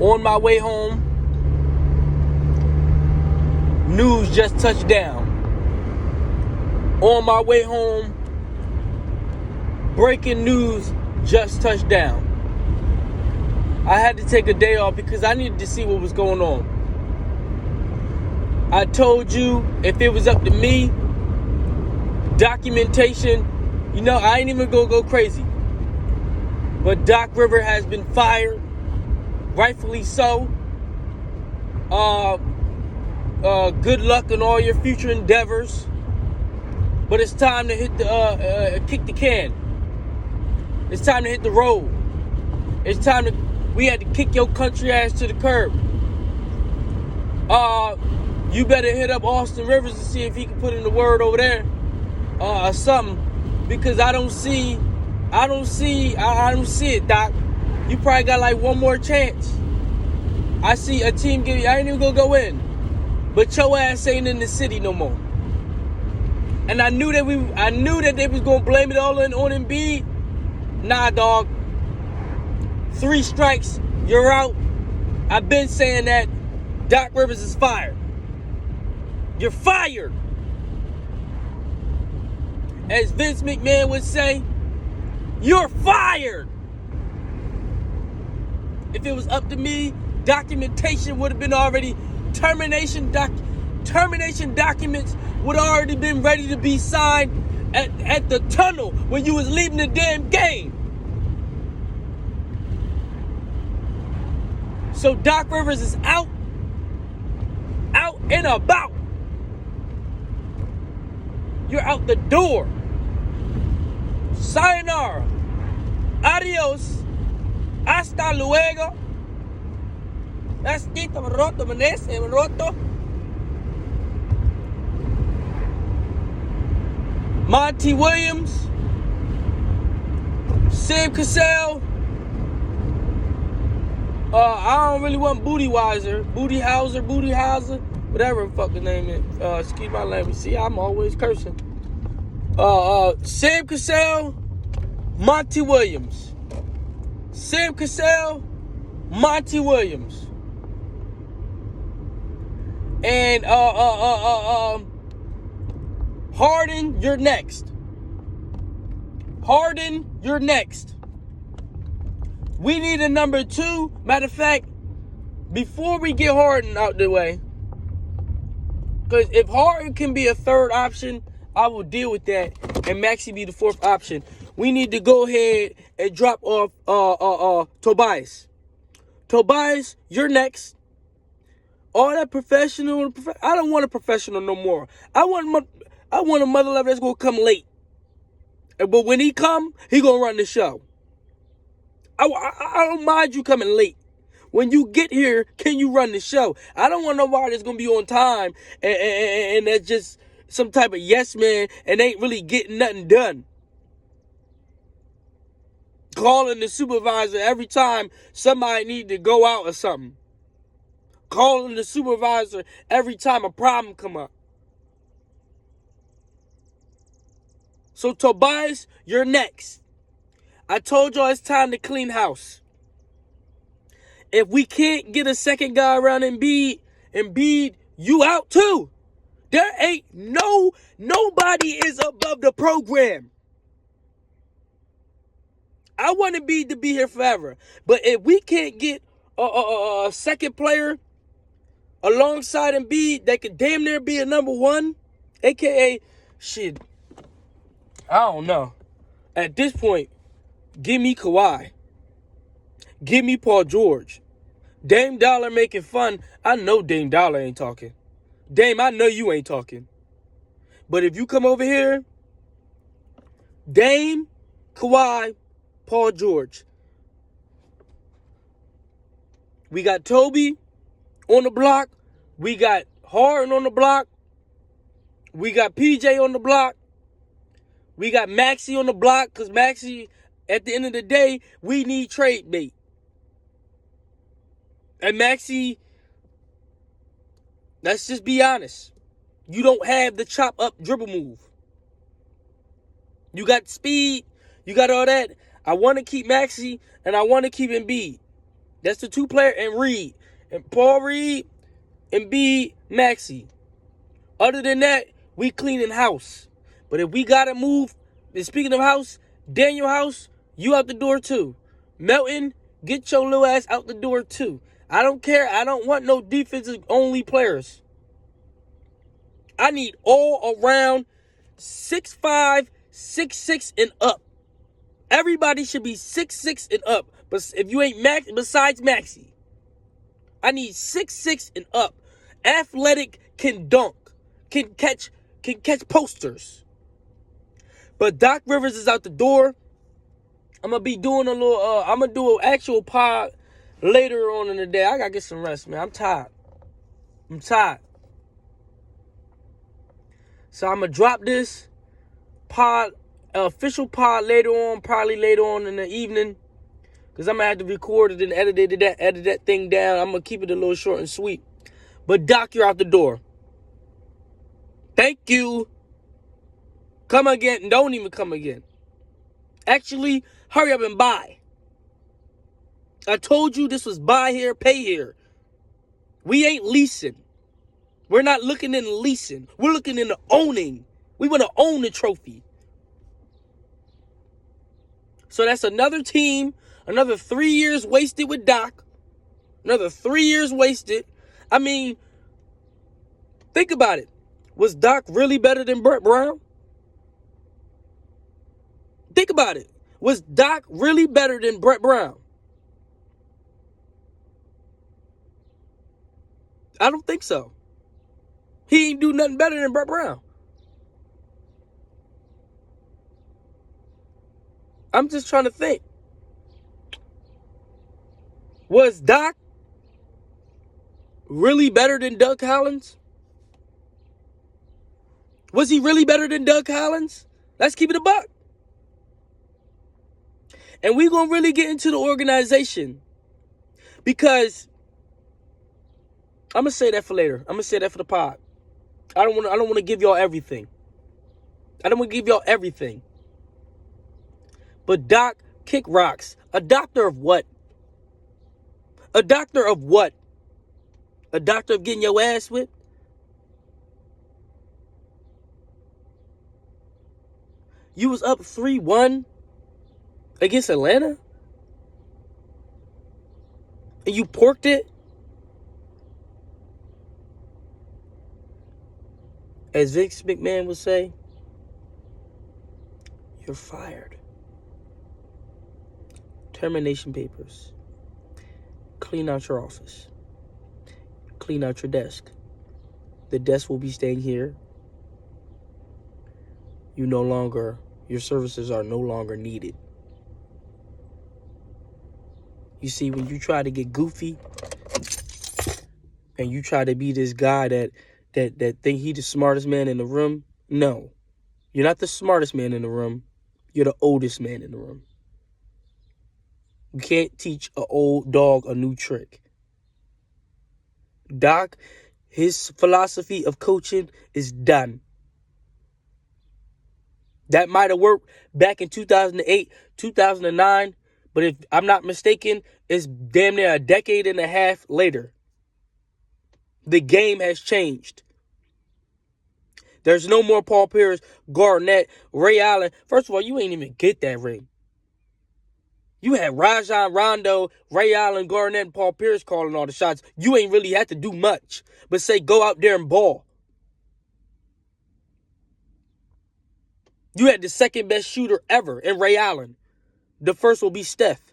On my way home, news just touched down. On my way home, breaking news just touched down. I had to take a day off because I needed to see what was going on. I told you if it was up to me, documentation, I ain't even gonna go crazy. But Doc River has been fired, rightfully so. Good luck in all your future endeavors. But it's time to hit the kick the can. It's time to hit the road. It's time we had to kick your country ass to the curb. You better hit up Austin Rivers to see if he can put in the word over there, or something, because I don't see it, Doc. You probably got like one more chance. I see a team I ain't even gonna go in, but your ass ain't in the city no more. And I knew that they was gonna blame it all on Embiid. Nah, dog. 3 strikes, you're out. I've been saying that. Doc Rivers is fired. You're fired. As Vince McMahon would say, you're fired. If it was up to me, documentation would have been already termination documents would already been ready to be signed at the tunnel when you was leaving the damn game. So Doc Rivers is out and about. You're out the door. Sayonara. Adios. Hasta luego. Monty Williams, Sam Cassell. I don't really want Booty Hauser, whatever the fuck the name is. Excuse my language. See, I'm always cursing. Sam Cassell, Monty Williams. Sam Cassell, Monty Williams. And Harden, you're next. We need a number 2. Matter of fact, before we get Harden out the way, because if Harden can be a 3rd option, I will deal with that, and Maxey be the 4th option. We need to go ahead and drop off Tobias. Tobias, you're next. All that professional, I don't want a professional no more. I want a mother lover that's gonna come late. But when he come, he gonna run the show. I don't mind you coming late. When you get here, can you run the show? I don't want nobody that's gonna be on time and that's just some type of yes man and ain't really getting nothing done. Calling the supervisor every time somebody need to go out or something. Calling the supervisor every time a problem come up. So Tobias, you're next. I told y'all it's time to clean house. If we can't get a second guy around Embiid, you out too. There ain't nobody is above the program. I want Embiid to be here forever. But if we can't get a second player alongside Embiid that could damn near be a number 1, a.k.a. shit, I don't know. At this point, give me Kawhi. Give me Paul George. Dame Dollar making fun. I know Dame Dollar ain't talking. Dame, I know you ain't talking. But if you come over here, Dame, Kawhi, Paul George. We got Toby on the block. We got Harden on the block. We got PJ on the block. We got Maxey on the block because Maxey, at the end of the day, we need trade bait. And Maxey, let's just be honest. You don't have the chop up dribble move. You got speed. You got all that. I want to keep Maxey and I want to keep Embiid. That's the 2 player, and Reed. And Paul Reed and B. Maxey. Other than that, we cleaning house. But if we got to move, and speaking of house, Daniel House, you out the door too. Melton, get your little ass out the door too. I don't care. I don't want no defensive only players. I need all around 6'5", 6'6", and up. Everybody should be 6'6" and up. But if you ain't Max, besides Maxey, I need 6'6" and up. Athletic, can dunk, can catch posters. But Doc Rivers is out the door. I'm gonna be doing I'm gonna do an actual pod later on in the day. I gotta get some rest, man. I'm tired. So I'm gonna drop this pod, official pod later on, probably later on in the evening. Because I'm gonna have to record it and edit that thing down. I'm gonna keep it a little short and sweet. But Doc, you're out the door. Thank you. Come again. Don't even come again. Actually, hurry up and buy. I told you this was buy here, pay here. We ain't leasing. We're not looking into leasing. We're looking into owning. We want to own the trophy. So that's another team, another 3 years wasted with Doc. Another 3 years wasted. I mean, think about it. Was Doc really better than Brett Brown? Think about it. Was Doc really better than Brett Brown? I don't think so. He ain't do nothing better than Brett Brown. I'm just trying to think. Was Doc really better than Doug Collins? Was he really better than Doug Collins? Let's keep it a buck. And we're going to really get into the organization. Because I'm going to say that for later. I'm going to say that for the pod. I don't want to give y'all everything. But Doc kick rocks. A doctor of what? A doctor of what? A doctor of getting your ass whipped? You was up 3-1 against Atlanta? And you porked it? As Vince McMahon would say, you're fired. Termination papers. Clean out your office. Clean out your desk. The desk will be staying here. Your services are no longer needed. You see, when you try to get goofy and you try to be this guy that think he the smartest man in the room, no. You're not the smartest man in the room. You're the oldest man in the room. You can't teach an old dog a new trick. Doc, his philosophy of coaching is done. That might have worked back in 2008, 2009, but if I'm not mistaken, it's damn near a decade and a half later. The game has changed. There's no more Paul Pierce, Garnett, Ray Allen. First of all, you ain't even get that ring. You had Rajon Rondo, Ray Allen, Garnett, and Paul Pierce calling all the shots. You ain't really had to do much but say go out there and ball. You had the second best shooter ever in Ray Allen. The first will be Steph.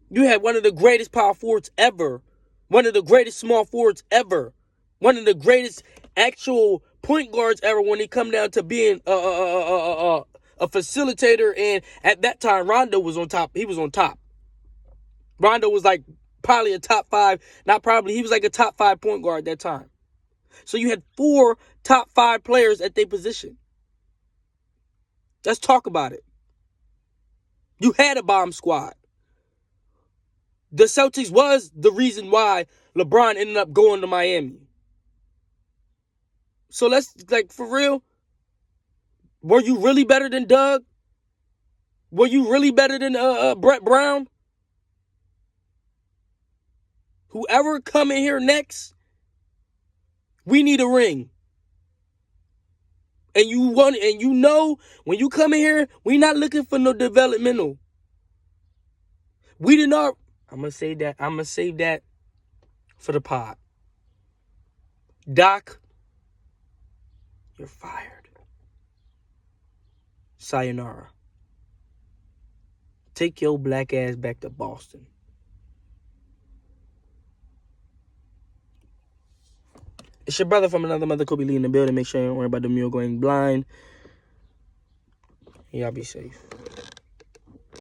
You had one of the greatest power forwards ever. One of the greatest small forwards ever. One of the greatest actual point guards ever when it come down to being a facilitator. And at that time, Rondo was on top. He was on top. Rondo was like probably a top 5. Not probably. He was like a top 5 point guard at that time. So you had 4 top 5 players at their position. Let's talk about it. You had a bomb squad. The Celtics was the reason why LeBron ended up going to Miami. So let's, for real, were you really better than Doug? Were you really better than Brett Brown? Whoever come in here next, we need a ring. And you know, when you come in here, we not looking for no developmental. We did not. I'm gonna save that for the pod. Doc, you're fired. Sayonara. Take your black ass back to Boston. It's your brother from another mother, Kobe Lee, in the building. Make sure you don't worry about the mule going blind. Y'all be safe.